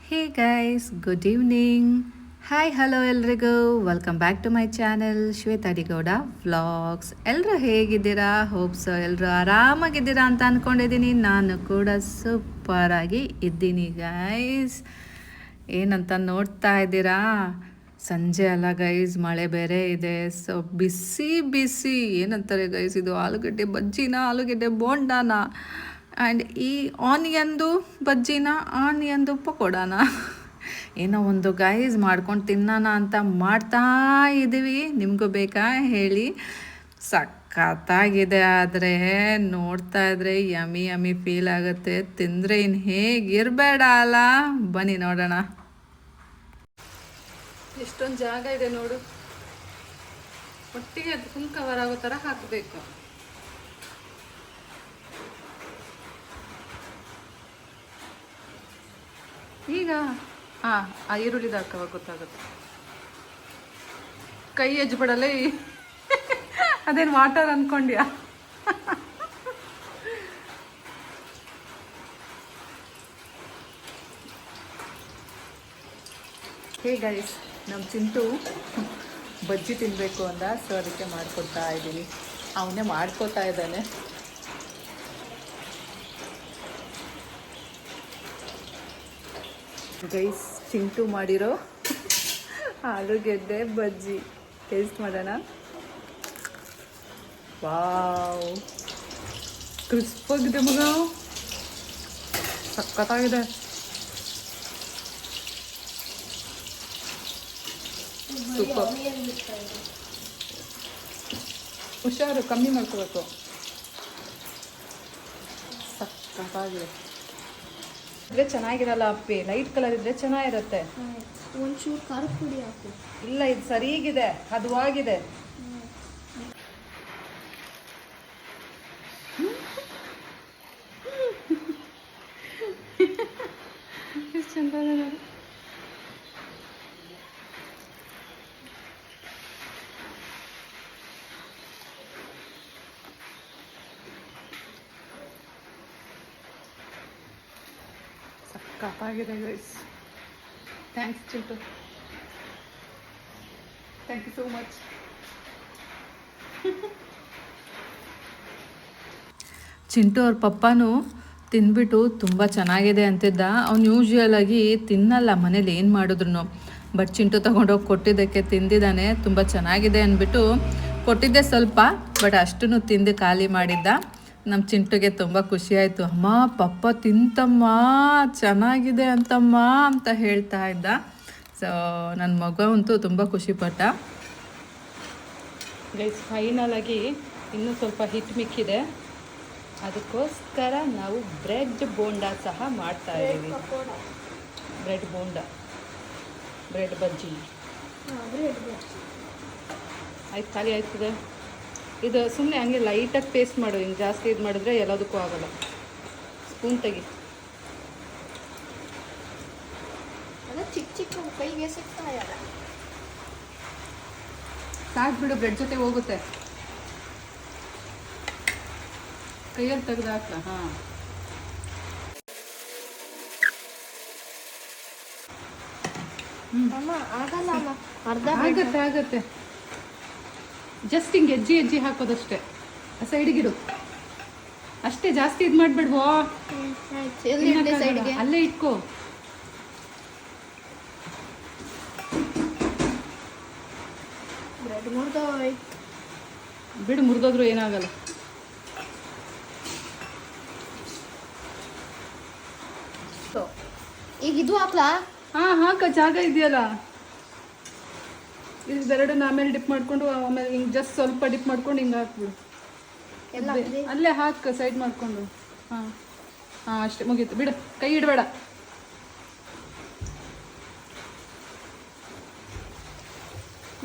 ಹೇ guys, good evening. Hi hello ಎಲ್ರಿಗೂ, welcome back to my channel Shweta D Gowda vlogs. ಎಲ್ಲರೂ ಹೇಗಿದ್ದೀರಾ? Hope so ಎಲ್ಲರೂ ಆರಾಮಾಗಿದ್ದೀರಾ ಅಂತ ಅಂದ್ಕೊಂಡಿದ್ದೀನಿ. ನಾನು ಕೂಡ ಸೂಪರಾಗಿ ಇದ್ದೀನಿ ಗೈಸ್. ಏನಂತ ನೋಡ್ತಾ ಇದ್ದೀರಾ, ಸಂಜೆ ಅಲ್ಲ ಗೈಸ್, ಮಳೆ ಬೇರೆ ಇದೆ. ಸೊ ಬಿಸಿ ಬಿಸಿ ಏನಂತಾರೆ ಗೈಸ್, ಇದು ಆಲೂಗಡ್ಡೆ ಬಜ್ಜಿನ, ಆಲೂಗಡ್ಡೆ ಬೋಂಡಾನ, ಆ್ಯಂಡ್ ಈ ಆನಿಯನ್ದು ಬಜ್ಜಿನ, ಆನಿಯನ್ದು ಪಕೋಡಾನ, ಏನೋ ಒಂದು ಗೈಸ್ ಮಾಡ್ಕೊಂಡು ತಿನ್ನೋಣ ಅಂತ ಮಾಡ್ತಾ ಇದ್ದೀವಿ. ನಿಮಗೂ ಬೇಕಾ ಹೇಳಿ? ಸಖತ್ತಾಗಿದೆ. ಆದರೆ ನೋಡ್ತಾ ಇದ್ರೆ ಯಮಿ ಯಮಿ ಫೀಲ್ ಆಗುತ್ತೆ. ತಿಂದರೆ ಇನ್ನು ಹೇಗಿರಬೇಡ ಅಲ್ಲ. ಬನ್ನಿ ನೋಡೋಣ. ಎಷ್ಟೊಂದು ಜಾಗ ಇದೆ ನೋಡು, ಒಟ್ಟಿಗೆ ಅದು ಫುಲ್ ಕವರ್ ಆಗೋ ಥರ ಹಾಕಬೇಕು. ಈಗ ಆ ಈರುಳ್ಳಿದ ಹಾಕವಾಗ ಗೊತ್ತಾಗುತ್ತೆ. ಕೈ ಎಜ್ಬಿಡಲೇ. ಅದೇನು ವಾಟರ್ ಅಂದ್ಕೊಂಡ್ಯಾ? ಹೇ ಗೈಸ್, ನಮ್ಮ ಚಿಂಟು ಬಜ್ಜಿ ತಿನ್ನಬೇಕು ಅಂದ, ಸೊ ಅದಕ್ಕೆ ಮಾಡಿಕೊಡ್ತಾ ಇದ್ದೀನಿ. ಅವನೇ ಮಾಡ್ಕೋತಾ ಇದ್ದಾನೆ. ಗೈಸ್, ಚಿಂಟು ಮಾಡಿರೋ ಆಲೂಗೆಡ್ಡೆ ಬಜ್ಜಿ ಟೇಸ್ಟ್ ಮಾಡೋಣ. ವಾವ್, ಕ್ರಿಸ್ಪ್ ಆಗಿದೆ ಮಗ, ಸಖತ್ತಾಗಿದೆ. ಸೂಪರ್. ಹುಷಾರು, ಕಮ್ಮಿ ಮಾಡ್ಕೋಬೇಕು. ಸಖತ್ತಾಗಿದೆ. ಇದ್ರೆ ಚೆನ್ನಾಗಿರಲ್ಲ ಅಪ್ಪಿ, ಲೈಟ್ ಕಲರ್ ಇದ್ರೆ ಚೆನ್ನಾಗಿರುತ್ತೆ. ಒಂಚೂರು ಖಾರದ ಪುಡಿ ಹಾಕು. ಇಲ್ಲ, ಇದು ಸರಿಗಿದೆ, ಹದವಾಗಿದೆ. ಎಷ್ಟು ಚಂದ ಇದೆ. ಸಖತ್ತಾಗಿದೆ guys. Thanks Chintu, thank you so much. Chintu ಅವ್ರ ಪಪ್ಪನೂ ತಿಂದ್ಬಿಟ್ಟು ತುಂಬ ಚೆನ್ನಾಗಿದೆ ಅಂತಿದ್ದ. ಅವ್ನು ಯೂಶ್ವಲಾಗಿ ತಿನ್ನಲ್ಲ ಮನೇಲಿ ಏನು ಮಾಡಿದ್ರು. ಬಟ್ ಚಿಂಟು ತೊಗೊಂಡೋಗಿ ಕೊಟ್ಟಿದ್ದಕ್ಕೆ ತಿಂದಿದ್ದಾನೆ. ತುಂಬ ಚೆನ್ನಾಗಿದೆ ಅಂದ್ಬಿಟ್ಟು ಕೊಟ್ಟಿದ್ದೆ ಸ್ವಲ್ಪ, ಬಟ್ ಅಷ್ಟನ್ನು ತಿಂದು ಖಾಲಿ ಮಾಡಿದ್ದ. ನಮ್ಮ ಚಿಂಟುಗೆ ತುಂಬ ಖುಷಿ ಆಯಿತು. ಅಮ್ಮ ಪಪ್ಪ ತಿಂತಮ್ಮ, ಚೆನ್ನಾಗಿದೆ ಅಂತಮ್ಮ ಅಂತ ಹೇಳ್ತಾ ಇದ್ದ. ಸೊ ನನ್ನ ಮಗ ಅಂತೂ ತುಂಬ ಖುಷಿಪಟ್ಟ. ಗೈಸ್, ಫೈನಲಾಗಿ ಇನ್ನೂ ಸ್ವಲ್ಪ ಹಿಟ್ಟು ಮಿಕ್ಕಿದೆ, ಅದಕ್ಕೋಸ್ಕರ ನಾವು ಬ್ರೆಡ್ ಬೋಂಡಾ ಸಹ ಮಾಡ್ತಾ ಇದ್ದೀವಿ. ಬ್ರೆಡ್ ಬೋಂಡಾ, ಬ್ರೆಡ್ ಬಜ್ಜಿ. ಆಯ್ತು, ಖಾಲಿ ಆಯ್ತದೆ. ಇದು ಸುಮ್ಮನೆ ಹಂಗೆ ಲೈಟಾಗಿ ಪೇಸ್ಟ್ ಮಾಡು. ಹಿಂಗೆ ಜಾಸ್ತಿ ಇದು ಮಾಡಿದ್ರೆ ಎಲ್ಲದಕ್ಕೂ ಆಗಲ್ಲ. ಸ್ಪೂನ್ ತೆಗಿ. ಚಿಕ್ಕ ಚಿಕ್ಕ ಕೈಗೆ ಸಿಗ್ತಾ ಸಾಕು ಬಿಡು, ಬ್ರೆಡ್ ಜೊತೆ ಹೋಗುತ್ತೆ. ಕೈಯಲ್ಲಿ ತೆಗೆದು ಹಾಕ್ಲಾ? ಹಾಂ, ಆಗಲ್ಲ ಅಮ್ಮ, ಅರ್ಧ ಆಗತ್ತೆ. ಜಸ್ಟ್ ಹಿಂಗೆ ಹೆಜ್ಜೆ ಹಾಕೋದಷ್ಟೇ. ಸೈಡಿಗಿಡು ಅಷ್ಟೇ, ಜಾಸ್ತಿ ಇದು ಮಾಡಿಬಿಡ್ವೋ. ಸೈಡ್ಗೆ ಅಲ್ಲೇ ಇಟ್ಕೋ. ಬ್ರೆಡ್ ಮುರಿದೋಯ್ತು. ಬಿಡು, ಮುರಿದೋದ್ರು ಏನಾಗಲ್ಲ. ಈಗ ಇದು ಹಾಕ್ಲಾ? ಹಾಂ, ಹಾಕ, ಜಾಗ ಇದೆಯಲ್ಲ. ಇದೆರಡನ್ನ ಆಮೇಲೆ ಡಿಪ್ ಮಾಡಿಕೊಂಡು, ಆಮೇಲೆ ಹಿಂಗೆ ಜಸ್ಟ್ ಸ್ವಲ್ಪ ಡಿಪ್ ಮಾಡ್ಕೊಂಡು ಹಿಂಗೆ ಹಾಕ್ಬಿಡು. ಅಲ್ಲೇ ಹಾಕು, ಸೈಡ್ ಮಾಡಿಕೊಂಡು. ಹಾಂ ಹಾಂ, ಅಷ್ಟೇ, ಮುಗೀತು. ಬಿಡು, ಕೈ ಇಡಬೇಡ.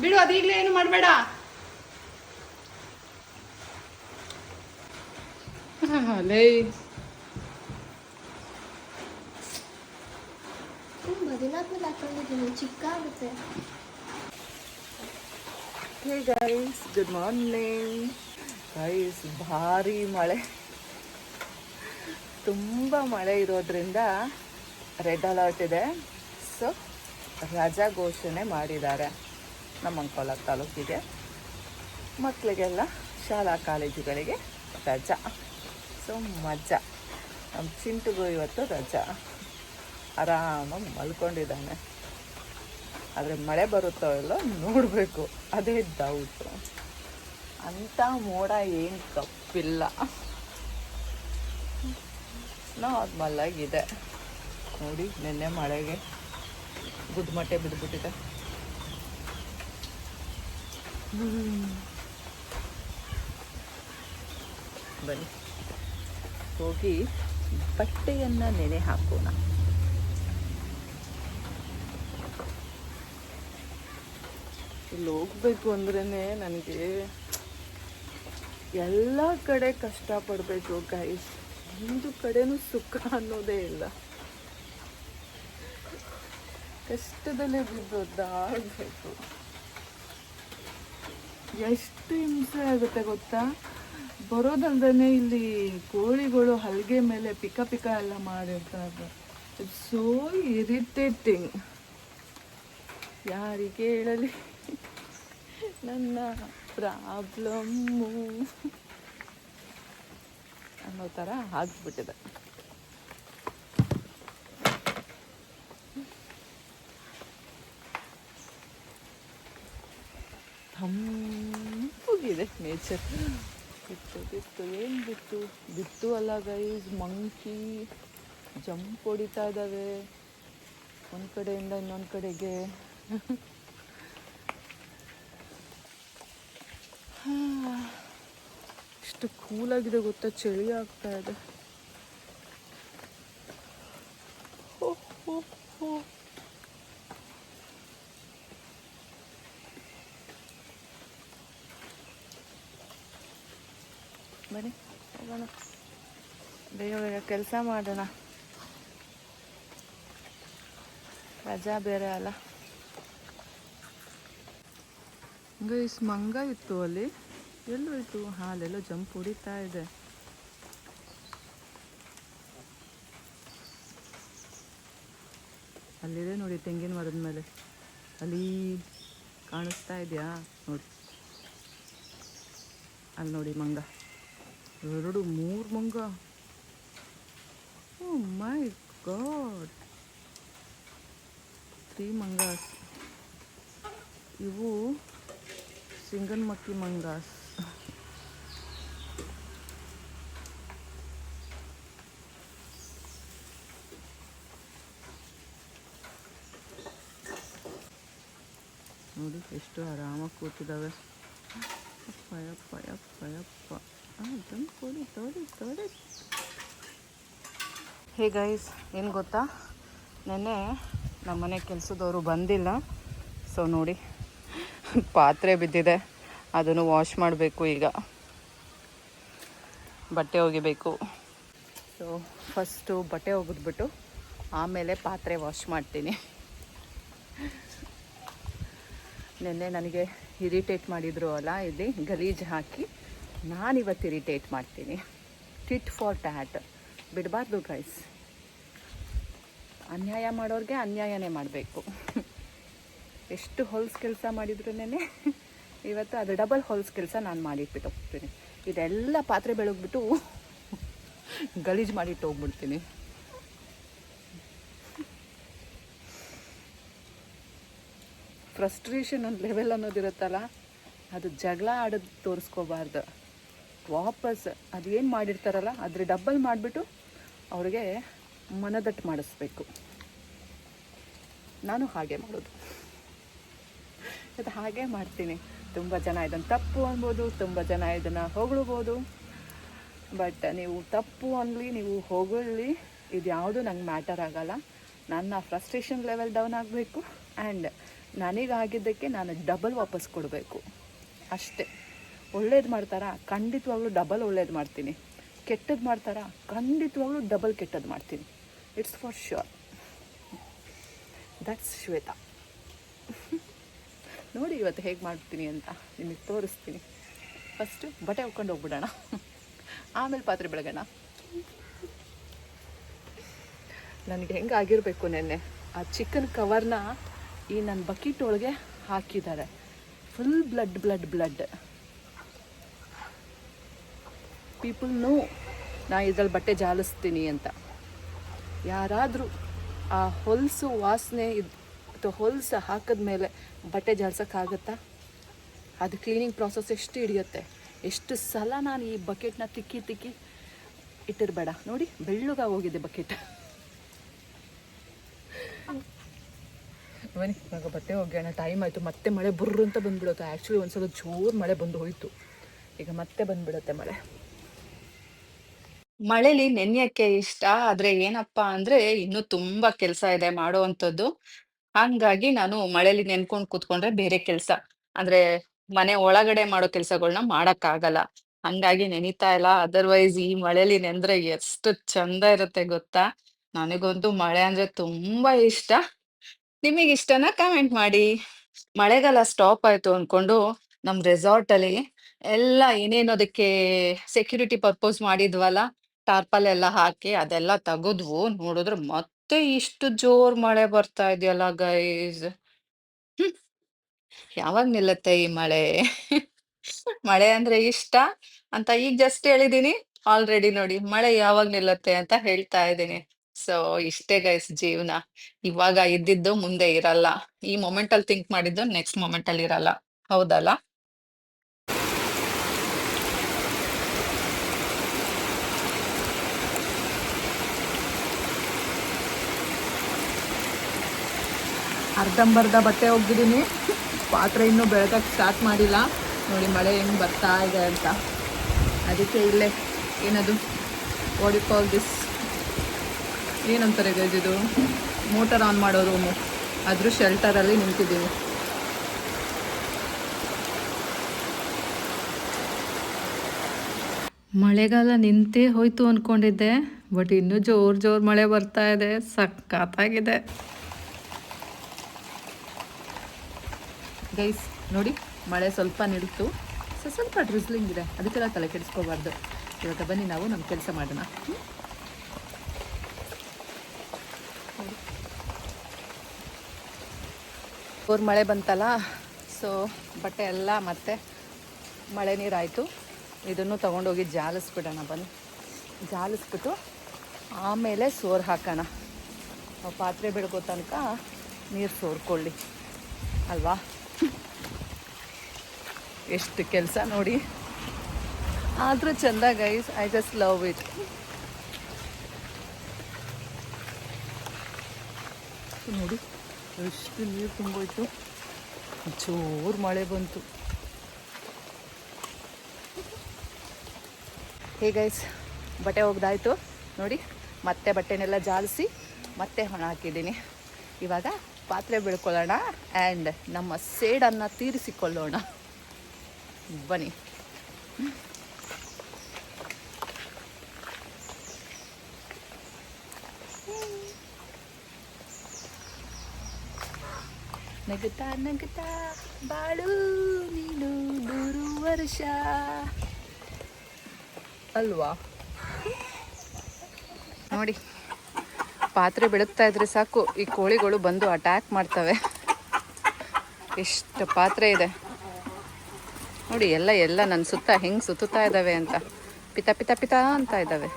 ಬಿಡು, ಅದೀಗಲೇ ಏನು ಮಾಡಬೇಡ. ಲೇ, ಬದಿನಾದ್ಮೇಲೆ ಹಾಕೊಂಡಿದ್ದೀನಿ, ಚಿಕ್ಕ ಆಗುತ್ತೆ. Hey guys, good morning guys. ಭಾರಿ ಮಳೆ, ತುಂಬ ಮಳೆ ಇರೋದ್ರಿಂದ ರೆಡ್ ಅಲರ್ಟ್ ಇದೆ. ಸೊ ರಜಾ ಘೋಷಣೆ ಮಾಡಿದ್ದಾರೆ ನಮ್ಮ ಅಂಕೋಲ ತಾಲೂಕಿಗೆ. ಮಕ್ಕಳಿಗೆಲ್ಲ ಶಾಲಾ ಕಾಲೇಜುಗಳಿಗೆ ರಜಾ. ಸೊ ಮಜಾ. ನಮ್ಮ ಚಿಂಟುಗೂ ಇವತ್ತು ರಜಾ. ಆರಾಮಾಗಿ ಮಲ್ಕೊಂಡಿದ್ದಾನೆ. ಆದರೆ ಮಳೆ ಬರುತ್ತೋ ಇಲ್ಲೋ ನೋಡಬೇಕು, ಅದೇ ಡೌಟು. ಅಂಥ ಮೋಡ ಏನು ತಪ್ಪಿಲ್ಲ, ನಾರ್ಮಲ್ ಆಗಿದೆ. ನೋಡಿ, ನಿನ್ನೆ ಮಳೆಗೆ ಗುಡ್ಮಟ್ಟೆ ಬಿದ್ದುಬಿಟ್ಟಿದೆ. ಬನ್ನಿ ಹೋಗಿ ಬಟ್ಟೆಯನ್ನು ನೆನೆ ಹಾಕೋಣ. ಇಲ್ಲಿ ಹೋಗ್ಬೇಕು ಅಂದ್ರೇ ನನಗೆ ಎಲ್ಲ ಕಡೆ ಕಷ್ಟಪಡಬೇಕು ಗೈಸ್. ಒಂದು ಕಡೆನೂ ಸುಖ ಅನ್ನೋದೇ ಇಲ್ಲ. ಕಷ್ಟದಲ್ಲೇ ಬಿದ್ದು ಒದ್ದಾಡಬೇಕು. ಎಷ್ಟು ಹಿಂಸೆ ಆಗುತ್ತೆ ಗೊತ್ತಾ. ಬರೋದಲ್ದೇ ಇಲ್ಲಿ ಕೋಳಿಗಳು ಹಲ್ಗೆ ಮೇಲೆ ಪಿಕ ಪಿಕ ಎಲ್ಲ ಮಾಡಿರ್ತಾರೆ. It's so irritating. ಯಾರಿಗೆ ಹೇಳಲಿ ನನ್ನ ಪ್ರಾಬ್ಲಮ್ಮು ಅನ್ನೋ ಥರ ಆಗ್ಬಿಟ್ಟಿದೆ. ತಂಪುಗಿದೆ ನೇಚರ್. ಬಿತ್ತು ಏನು ಬಿತ್ತು ಅಲ್ಲ ಗೈಸ್, ಮಂಕಿ ಜಂಪ್ ಹೊಡಿತಾ ಇದ್ದಾವೆ ಒಂದು ಕಡೆಯಿಂದ ಇನ್ನೊಂದು ಕಡೆಗೆ. ಎಷ್ಟು ಕೂಲಾಗಿದೆ ಗೊತ್ತಾ, ಚಳಿ ಆಗ್ತಾ ಇದೆ. ಬನ್ನಿ ಹೋಗೋಣ, ಬೇಗ ಬೇಗ ಕೆಲಸ ಮಾಡೋಣ. ರಜಾ ಬೇರೆ ಅಲ್ಲ. ಗೈಸ್, ಮಂಗ ಇತ್ತು ಅಲ್ಲಿ, ಎಲ್ಲೋಯ್ತು? ಹಾಲೆಲ್ಲ ಜಂಪ್ ಹೊಡಿತಾ ಇದೆ. ಅಲ್ಲಿದೆ ನೋಡಿ, ತೆಂಗಿನ ಮರದ ಮೇಲೆ. ಅಲ್ಲಿ ಕಾಣಿಸ್ತಾ ಇದೆಯಾ ನೋಡಿ, ಅಲ್ಲಿ ನೋಡಿ ಮಂಗ. 2 3 ಮಂಗ. ಓ ಮೈ ಗಾಡ್, 3 ಮಂಗಾಸ್. ಇವು ಸಿಂಗನ್ ಮಕ್ಕಿ ಮಂಗಾಸ್. ನೋಡಿ ಎಷ್ಟು ಆರಾಮಾಗಿ ಕೂತಿದ್ದಾವೆ. ಅಪ್ಪ ಯಪ್ಪ ಯಪ್ಪ ಯಪ್ಪ. ತೊಡಿ. ಹೇ ಗೈಸ್, ಏನು ಗೊತ್ತಾ, ನೆನ್ನೆ ನಮ್ಮನೆ ಕೆಲಸದವರು ಬಂದಿಲ್ಲ. ಸೊ ನೋಡಿ, ಪಾತ್ರೆ ಬಿದ್ದಿದೆ, ಅದನ್ನು ವಾಶ್ ಮಾಡಬೇಕು. ಈಗ ಬಟ್ಟೆ ಒಗಿಬೇಕು. ಸೊ ಫಸ್ಟು ಬಟ್ಟೆ ಒಗೆದ್ಬಿಟ್ಟು ಆಮೇಲೆ ಪಾತ್ರೆ ವಾಶ್ ಮಾಡ್ತೀನಿ. ನೆನ್ನೆ ನನಗೆ ಇರಿಟೇಟ್ ಮಾಡಿದ್ರು ಅಲ್ಲ, ಇಲ್ಲಿ ಗಲೀಜು ಹಾಕಿ, ನಾನಿವತ್ತು ಇರಿಟೇಟ್ ಮಾಡ್ತೀನಿ. Tit for that. ಬಿಡಬಾರ್ದು ಗೈಸ್. ಅನ್ಯಾಯ ಮಾಡೋರಿಗೆ ಅನ್ಯಾಯನೇ ಮಾಡಬೇಕು. ಎಷ್ಟು ಹೊಲ್ಸ್ ಕೆಲಸ ಮಾಡಿದ್ರೇ ಇವತ್ತು ಅದು ಡಬಲ್ ಹೊಲ್ಸ್ ಕೆಲಸ ನಾನು ಮಾಡಿಟ್ಬಿಟ್ಟು ಹೋಗ್ತೀನಿ. ಇದೆಲ್ಲ ಪಾತ್ರೆ ಬೆಳಗ್ಬಿಟ್ಟು ಗಲೀಜು ಮಾಡಿಟ್ಟು ಹೋಗ್ಬಿಡ್ತೀನಿ. ಫ್ರಸ್ಟ್ರೇಷನ್ ಒಂದು ಲೆವೆಲ್ ಅನ್ನೋದಿರುತ್ತಲ್ಲ, ಅದು ಜಗಳ ಆಡೋದು ತೋರಿಸ್ಕೋಬಾರ್ದು. ವಾಪಸ್ ಅದೇನು ಮಾಡಿರ್ತಾರಲ್ಲ ಅದ್ರ ಡಬ್ಬಲ್ ಮಾಡಿಬಿಟ್ಟು ಅವ್ರಿಗೆ ಮನದಟ್ಟು ಮಾಡಿಸ್ಬೇಕು. ನಾನು ಹಾಗೆ ಮಾಡೋದು, ಅದು ಹಾಗೆ ಮಾಡ್ತೀನಿ. ತುಂಬ ಜನ ಇದನ್ನು ತಪ್ಪು ಅನ್ಬೋದು, ತುಂಬ ಜನ ಇದನ್ನು ಹೊಗಳ್ಬೋದು. ಬಟ್ ನೀವು ತಪ್ಪು ಅನ್ನಲಿ, ನೀವು ಹೊಗಳಿ, ಇದು ಯಾವುದು ನಂಗೆ ಮ್ಯಾಟರ್ ಆಗೋಲ್ಲ. ನನ್ನ ಫ್ರಸ್ಟ್ರೇಷನ್ ಲೆವೆಲ್ ಡೌನ್ ಆಗಬೇಕು ಆ್ಯಂಡ್ ನನಗಾಗಿದ್ದಕ್ಕೆ ನಾನು ಡಬಲ್ ವಾಪಸ್ ಕೊಡಬೇಕು ಅಷ್ಟೇ. ಒಳ್ಳೇದು ಮಾಡ್ತಾರಾ, ಖಂಡಿತವಾಗ್ಲೂ ಡಬಲ್ ಒಳ್ಳೇದು ಮಾಡ್ತೀನಿ. ಕೆಟ್ಟದ್ದು ಮಾಡ್ತಾರಾ, ಖಂಡಿತವಾಗ್ಲೂ ಡಬಲ್ ಕೆಟ್ಟದ್ದು ಮಾಡ್ತೀನಿ. It's for sure. That's Shweta. ನೋಡಿ ಇವತ್ತು ಹೇಗೆ ಮಾಡ್ತೀನಿ ಅಂತ ನಿಮಗೆ ತೋರಿಸ್ತೀನಿ. ಫಸ್ಟು ಬಟ್ಟೆ ಉಟ್ಕೊಂಡು ಹೋಗ್ಬಿಡೋಣ, ಆಮೇಲೆ ಪಾತ್ರೆ ಬೆಳಗೋಣ. ನನಗೆ ಹೆಂಗಾಗಿರಬೇಕು ನೆನ್ನೆ ಆ ಚಿಕನ್ ಕವರ್ನ ಈ ನನ್ನ ಬಕೆಟ್ ಒಳಗೆ ಹಾಕಿದ್ದಾರೆ. Full blood blood blood. People know ನಾ ಇದ್ರಲ್ಲಿ ಬಟ್ಟೆ ಜಾಲಿಸ್ತೀನಿ ಅಂತ. ಯಾರಾದರೂ ಆ ಹೊಲಸು ವಾಸನೆ ಅಥವಾ ಹೊಲಸು ಹಾಕಿದ್ಮೇಲೆ ಬಟ್ಟೆ ಜಾಲ್ಸೋಕ್ಕಾಗತ್ತಾ? ಅದು ಕ್ಲೀನಿಂಗ್ ಪ್ರಾಸೆಸ್ ಎಷ್ಟು ಹಿಡಿಯುತ್ತೆ. ಎಷ್ಟು ಸಲ ನಾನು ಈ ಬಕೆಟ್ನ ತಿಕ್ಕಿ ಇಟ್ಟಿರಬೇಡ. ನೋಡಿ ಬೆಳ್ಳಗೆ ಹೋಗಿದೆ ಬಕೆಟ್. ಬನ್ನಿ ಇವಾಗ ಬಟ್ಟೆ ಒಗೆಯೋಣ. ಟೈಮ್ ಆಯಿತು. ಮತ್ತೆ ಮಳೆ ಬುರ್ರು ಅಂತ ಬಂದುಬಿಡುತ್ತೆ. ಆ್ಯಕ್ಚುಲಿ ಒಂದ್ಸಲ ಜೋರು ಮಳೆ ಬಂದು ಹೋಯಿತು. ಈಗ ಮತ್ತೆ ಬಂದುಬಿಡುತ್ತೆ ಮಳೆ. ಮಳೇಲಿ ನೆನೆಯೋಕ್ಕೆ ಇಷ್ಟ. ಆದರೆ ಏನಪ್ಪ ಅಂದರೆ ಇನ್ನೂ ತುಂಬ ಕೆಲಸ ಇದೆ ಮಾಡೋವಂಥದ್ದು. ಹಾಗಾಗಿ ನಾನು ಮಳೇಲಿ ನೆನ್ಕೊಂಡು ಕೂತ್ಕೊಂಡ್ರೆ ಬೇರೆ ಕೆಲಸ ಅಂದರೆ ಮನೆ ಒಳಗಡೆ ಮಾಡೋ ಕೆಲಸಗಳನ್ನ ಮಾಡೋಕ್ಕಾಗಲ್ಲ. ಹಂಗಾಗಿ ನೆನಿತಾ ಇಲ್ಲ. ಅದರ್ವೈಸ್ ಈ ಮಳೇಲಿ ನೆಂದರೆ ಎಷ್ಟು ಚಂದ ಇರುತ್ತೆ ಗೊತ್ತಾ? ನನಗಂತೂ ಮಳೆ ಅಂದರೆ ತುಂಬ ಇಷ್ಟ. ನಿಮಗಿಷ್ಟನಾ? ಕಮೆಂಟ್ ಮಾಡಿ. ಮಳೆಗಾಲ ಸ್ಟಾಪ್ ಆಯ್ತು ಅನ್ಕೊಂಡು ನಮ್ಮ ರೆಸಾರ್ಟಲ್ಲಿ ಎಲ್ಲ ಏನೇನು ಅದಕ್ಕೆ ಸೆಕ್ಯೂರಿಟಿ ಪರ್ಪೋಸ್ ಮಾಡಿದ್ವಲ್ಲ, ಟಾರ್ಪಲ್ ಎಲ್ಲ ಹಾಕಿ ಅದೆಲ್ಲ ತೆಗೆದ್ವು. ನೋಡಿದ್ರೆ ಮತ್ತೆ ಇಷ್ಟು ಜೋರು ಮಳೆ ಬರ್ತಾ ಇದೆಯಲ್ಲ ಗೈಸ್. ಯಾವಾಗ ನಿಲ್ಲತ್ತೆ ಈ ಮಳೆ? ಮಳೆ ಅಂದ್ರೆ ಇಷ್ಟ ಅಂತ ಈಗ ಜಸ್ಟ್ ಹೇಳಿದೀನಿ. ಆಲ್ರೆಡಿ ನೋಡಿ ಮಳೆ ಯಾವಾಗ ನಿಲ್ಲತ್ತೆ ಅಂತ ಹೇಳ್ತಾ ಇದ್ದೀನಿ. ಸೊ ಇಷ್ಟೇ ಗೈಸ್ ಜೀವನ. ಇವಾಗ ಇದ್ದಿದ್ದು ಮುಂದೆ ಇರಲ್ಲ. ಈ ಮೊಮೆಂಟ್ ಅಲ್ಲಿ ಥಿಂಕ್ ಮಾಡಿದ್ದು ನೆಕ್ಸ್ಟ್ ಮೊಮೆಂಟ್ ಅಲ್ಲಿ ಇರಲ್ಲ. ಹೌದಲ್ಲ? ಅರ್ಧಂಬರ್ಧ ಬಟ್ಟೆ ಒಗ್ದಿದ್ದೀನಿ. ಪಾತ್ರೆ ಇನ್ನೂ ಬೆಳಗಕ್ಕೆ ಸ್ಟಾರ್ಟ್ ಮಾಡಿಲ್ಲ. ನೋಡಿ ಮಳೆ ಹೆಂಗೆ ಬರ್ತಾ ಇದೆ ಅಂತ. ಅದಕ್ಕೆ ಇಲ್ಲೇ ಏನದು ವಾಟ್ ಯು ಕಾಲ್ ದಿಸ್, ಏನಂತಾರೆ ಗೈಸ್ ಇದು, ಮೋಟರ್ ಆನ್ ಮಾಡೋ ರೂಮು, ಅದ್ರ ಶೆಲ್ಟರಲ್ಲಿ ನಿಂತಿದ್ದೀವಿ. ಮಳೆಗಾಲ ನಿಂತೇ ಹೋಯ್ತು ಅಂದ್ಕೊಂಡಿದ್ದೆ. ಬಟ್ ಇನ್ನೂ ಜೋರು ಮಳೆ ಬರ್ತಾ ಇದೆ. ಸಖತ್ತಾಗಿದೆ ಗೈಸ್. ನೋಡಿ ಮಳೆ ಸ್ವಲ್ಪ ನಿಲ್ತು. ಸ್ವಲ್ಪ ಡ್ರಿಸ್ಲಿಂಗ್ ಇದೆ. ಅದಕ್ಕೆಲ್ಲ ತಲೆ ಕೆಡಿಸ್ಕೋಬಾರ್ದು. ಇವಾಗ ಬನ್ನಿ ನಾವು ನಮ್ಮ ಕೆಲಸ ಮಾಡೋಣ. ಜೋರು ಮಳೆ ಬಂತಲ್ಲ, ಸೊ ಬಟ್ಟೆ ಎಲ್ಲ ಮತ್ತೆ ಮಳೆ ನೀರಾಯಿತು. ಇದನ್ನು ತೊಗೊಂಡೋಗಿ ಜಾಲಿಸ್ಬಿಡೋಣ. ಬನ್ನಿ ಜಾಲಿಸ್ಬಿಟ್ಟು ಆಮೇಲೆ ಸೋರು ಹಾಕೋಣ. ಪಾತ್ರೆ ಬೆಳಗೋ ತನಕ ನೀರು ಸೋರ್ಕೊಳ್ಳಿ ಅಲ್ವಾ? ಎಷ್ಟು ಕೆಲಸ ನೋಡಿ. ಆದರೂ ಚೆಂದ guys. I just love it. ನೋಡಿ ಎಷ್ಟು ನೀರು ತುಂಬೋಯ್ತು. ಜೋರು ಮಳೆ ಬಂತು. ಹೇ ಗೈಸ್, ಬಟ್ಟೆ ಒಗ್ದಾಯ್ತು ನೋಡಿ. ಮತ್ತೆ ಬಟ್ಟೆನೆಲ್ಲ ಜಾಲಿಸಿ ಮತ್ತೆ ಹೊಣ ಹಾಕಿದ್ದೀನಿ. ಇವಾಗ ಪಾತ್ರೆ ಬೆಳ್ಕೊಳ್ಳೋಣ ಆ್ಯಂಡ್ ನಮ್ಮ ಸೇಡನ್ನು ತೀರಿಸಿಕೊಳ್ಳೋಣ. ಬನ್ನಿ. ನಗುತ್ತಾ ನಗುತ್ತಾ ಬಾಳು ನೀನು 100 ವರ್ಷ ಅಲ್ವಾ? ನೋಡಿ ಪಾತ್ರೆ ಬೆಳಗ್ತಾ ಇದ್ರೆ ಸಾಕು, ಈ ಕೋಳಿಗಳು ಬಂದು ಅಟ್ಯಾಕ್ ಮಾಡ್ತವೆ. ಎಷ್ಟು ಪಾತ್ರೆ ಇದೆ ನೋಡಿ. ಎಲ್ಲ ನನ್ನ ಸುತ್ತ ಹೆಂಗೆ ಸುತ್ತಾ ಇದ್ದಾವೆ ಅಂತ. ಪಿತ ಪಿತ ಪಿತ ಅಂತ ಇದ್ದಾವೆ.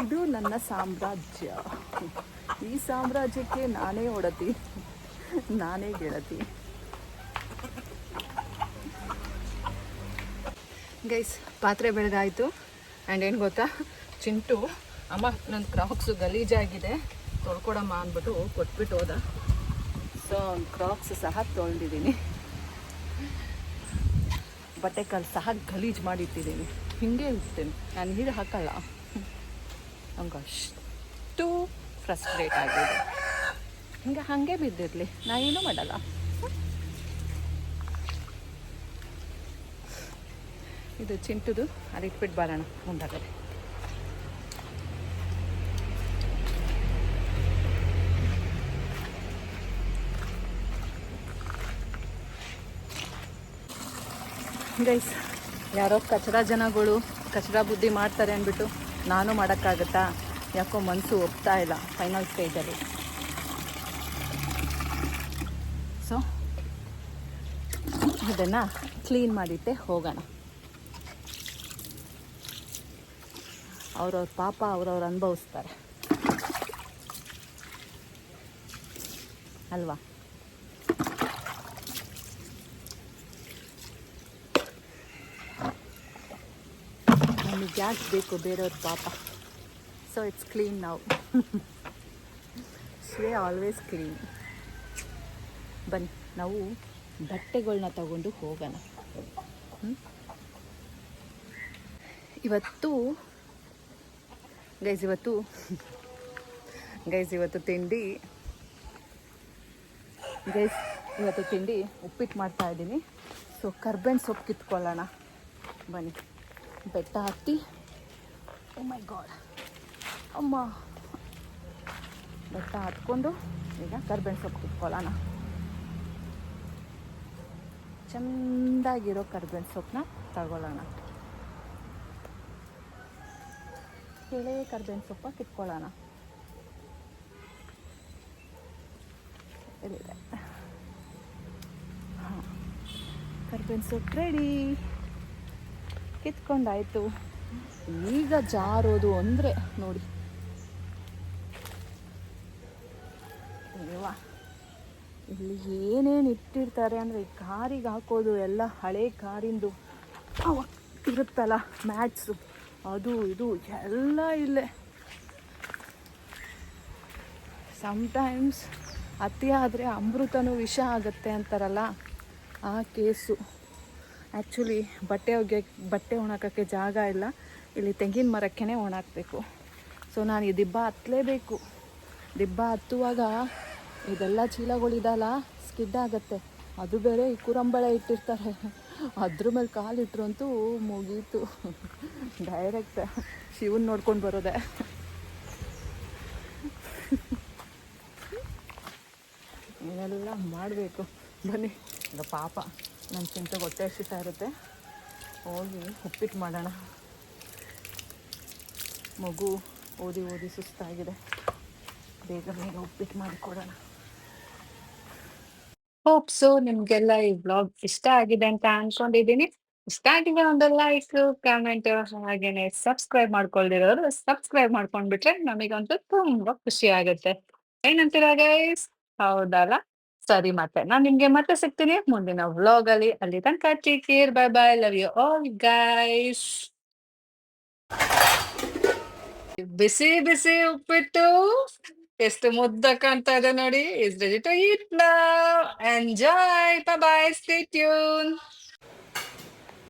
ಇದು ನನ್ನ ಸಾಮ್ರಾಜ್ಯ. ಈ ಸಾಮ್ರಾಜ್ಯಕ್ಕೆ ನಾನೇ ಒಡತಿ, ನಾನೇ ಗೆಳತಿ. ಗೈಸ್ ಪಾತ್ರೆ ಬೆಳಗಾಯಿತು. ಆ್ಯಂಡ್ ಏನು ಗೊತ್ತಾ, ಚಿಂಟು ಅಮ್ಮ ನನ್ನ ಕ್ರಾಕ್ಸು ಗಲೀಜಾಗಿದೆ ತೊಳ್ಕೊಡಮ್ಮ ಅಂದ್ಬಿಟ್ಟು ಕೊಟ್ಬಿಟ್ಟು ಹೋದ. ಸೊ ಕ್ರಾಕ್ಸ್ ಸಹ ತೊಳೆದಿದ್ದೀನಿ. ಬಟ್ಟೆ ಕಾಲು ಸಹ ಗಲೀಜು ಮಾಡಿಟ್ಟಿದ್ದೀನಿ. ಹಿಂಗೆ ಇಡ್ತೀನಿ ನಾನು, ನೀರು ಹಾಕಲ್ಲ. ನಂಗೆ ಅಷ್ಟು ಫ್ರಸ್ಟ್ರೇಟ್ ಆಗಿದೆ. ಹಾಗೆ ಬಿದ್ದಿರಲಿ, ನಾನು ಏನೂ ಮಾಡಲ್ಲ. ಇದು ಚಿಂಟುದು, ಅದು ಇಟ್ಬಿಟ್ಟು ಬರೋಣ ಮುಂದಾಗದೆ. ಗೈಸ್, ಯಾರೋ ಕಚಡ ಜನಗಳು ಕಚಡ ಬುದ್ಧಿ ಮಾಡ್ತಾರೆ ಅಂದ್ಬಿಟ್ಟು ನಾನು ಮಾಡೋಕ್ಕಾಗತ್ತಾ? ಯಾಕೋ ಮನಸ್ಸು ಒಪ್ತಾ ಇಲ್ಲ ಫೈನಲ್ ಸ್ಟೇಜಲ್ಲಿ. ಸೊ ಇದನ್ನು ಕ್ಲೀನ್ ಮಾಡಿಟ್ಟೆ ಹೋಗೋಣ. ಅವ್ರವ್ರ ಪಾಪ ಅವ್ರವ್ರು ಅನುಭವಿಸ್ತಾರೆ ಅಲ್ವಾ? ನಮಗೆ ಯಾಕೆ ಬೇಕು ಬೇರೆಯವ್ರ ಪಾಪ? ಸೊ ಇಟ್ಸ್ ಕ್ಲೀನ್ ನಾವು. ಶ್ರೇ ಆಲ್ವೇಸ್ ಕ್ಲೀನ್. ಬನ್ನಿ ನಾವು ಬಟ್ಟೆಗಳನ್ನ ತಗೊಂಡು ಹೋಗೋಣ. ಇವತ್ತು ತಿಂಡಿ ಇವತ್ತು ತಿಂಡಿ ಉಪ್ಪಿಟ್ಟು ಮಾಡ್ತಾ ಇದ್ದೀನಿ. ಸೊ ಕರ್ಬೇವಿನ ಸೊಪ್ಪು ಕಿತ್ಕೊಳ್ಳೋಣ ಬನ್ನಿ. ಬೆಟ್ಟ ಹತ್ತಿ, ಓ ಮೈ ಗಾಡ್ ಅಮ್ಮ, ಬೆಟ್ಟ ಹತ್ಕೊಂಡು ಈಗ ಕರ್ಬೇವಿನ ಸೊಪ್ಪು ಕಿತ್ಕೊಳ್ಳೋಣ. ಚೆಂದಾಗಿರೋ ಕರ್ಬೇವಿನ ಸೊಪ್ಪನ್ನ ತಗೊಳ್ಳೋಣ. ಎಳೆ ಕರ್ಬೇವಿನ ಸೊಪ್ಪ ಕಿತ್ಕೊಳ್ಳೋಣ. ಎಲ್ಲಿದೆ? ಹಾಂ, ಕರ್ಬೇವಿನ ಸೊಪ್ಪು ರೆಡಿ, ಕಿತ್ಕೊಂಡಾಯಿತು. ಈಗ ಜಾರೋದು ಅಂದರೆ ನೋಡಿ, ಅಯ್ಯವ್ವ, ಇಲ್ಲಿ ಏನೇನು ಇಟ್ಟಿರ್ತಾರೆ ಅಂದರೆ ಈ ಕಾರಿಗೆ ಹಾಕೋದು ಎಲ್ಲ ಹಳೆ ಕಾರಿಂದು ಇರುತ್ತಲ್ಲ ಮ್ಯಾಟ್ಸು, ಅದು ಇದು ಎಲ್ಲ ಇಲ್ಲೇ. ಸಮ್ಟೈಮ್ಸ್ ಅತಿ ಆದರೆ ಅಮೃತನೂ ವಿಷ ಆಗುತ್ತೆ ಅಂತಾರಲ್ಲ, ಆ ಕೇಸು. ಆ್ಯಕ್ಚುಲಿ ಬಟ್ಟೆ ಒಣಗೋಕ್ಕೆ ಜಾಗ ಇಲ್ಲ, ಇಲ್ಲಿ ತೆಂಗಿನ ಮರಕ್ಕೇ ಒಣಾಕಬೇಕು. ಸೊ ನಾನು ಈ ದಿಬ್ಬ ಹತ್ತಲೇಬೇಕು. ದಿಬ್ಬ ಹತ್ತುವಾಗ ಇದೆಲ್ಲ ಚೀಲಗಳಿದಲ್ಲ ಸ್ಕಿಡ್ ಆಗುತ್ತೆ. ಅದು ಬೇರೆ ಈ ಕುರಂಬಳೆ ಇಟ್ಟಿರ್ತಾರೆ, ಅದ್ರ ಮೇಲೆ ಕಾಲಿಟ್ರಂತೂ ಮುಗೀತು. ಡೈರೆಕ್ಟ್ ಶಿವನ್ ನೋಡ್ಕೊಂಡು ಬರೋದೆ. ಏನೆಲ್ಲ ಮಾಡಬೇಕು ಬನ್ನಿ. ಈಗ ಪಾಪ ನನ್ನ ಚಿಂತೆ ಹೊಟ್ಟೆ ಹಸಿತಾ ಇರುತ್ತೆ, ಹೋಗಿ ಉಪ್ಪಿಟ್ಟು ಮಾಡೋಣ. ಮಗು ಓದಿ ಸುಸ್ತಾಗಿದೆ, ಬೇಗ ಉಪ್ಪಿಟ್ಟು ಮಾಡಿಕೊಡೋಣ. ಹೋಪ್ ಸೊ ನಿಮಗೆಲ್ಲ ಈ ಬ್ಲಾಗ್ ಇಷ್ಟ ಆಗಿದೆ ಅಂತ ಅನ್ಕೊಂಡಿದ್ದೀನಿ. ಇಷ್ಟ ಆಗಿದೆ ಒಂದು ಲೈಕ್, ಕಾಮೆಂಟ್, ಹಾಗೇನೆ ಸಬ್ಸ್ಕ್ರೈಬ್ ಮಾಡ್ಕೊಳ್ದಿರೋರು ಸಬ್ಸ್ಕ್ರೈಬ್ ಮಾಡ್ಕೊಂಡ್ಬಿಟ್ರೆ ನಮಗಂತೂ ತುಂಬಾ ಖುಷಿ ಆಗುತ್ತೆ. ಏನಂತೀರಾ ಗೈಸ್? ಹೌದಲ್ಲ? ಸರಿ, ಮತ್ತೆ ನಾನು ನಿಮ್ಗೆ ಮತ್ತೆ ಸಿಗ್ತೀನಿ ಮುಂದಿನ ವ್ಲಾಗ್ ಅಲ್ಲಿ. ಅಲ್ಲಿ ತನಕ take care, bye bye, love you all guys. ಬಿಸಿ ಬಿಸಿ ಉಪ್ಪಿಟ್ಟು ಎಷ್ಟು ಮುದ್ದ ಕಾಣ್ತಾ ಇದೆ ನೋಡಿ. Is ready to eat now. Enjoy. Bye bye, stay tune.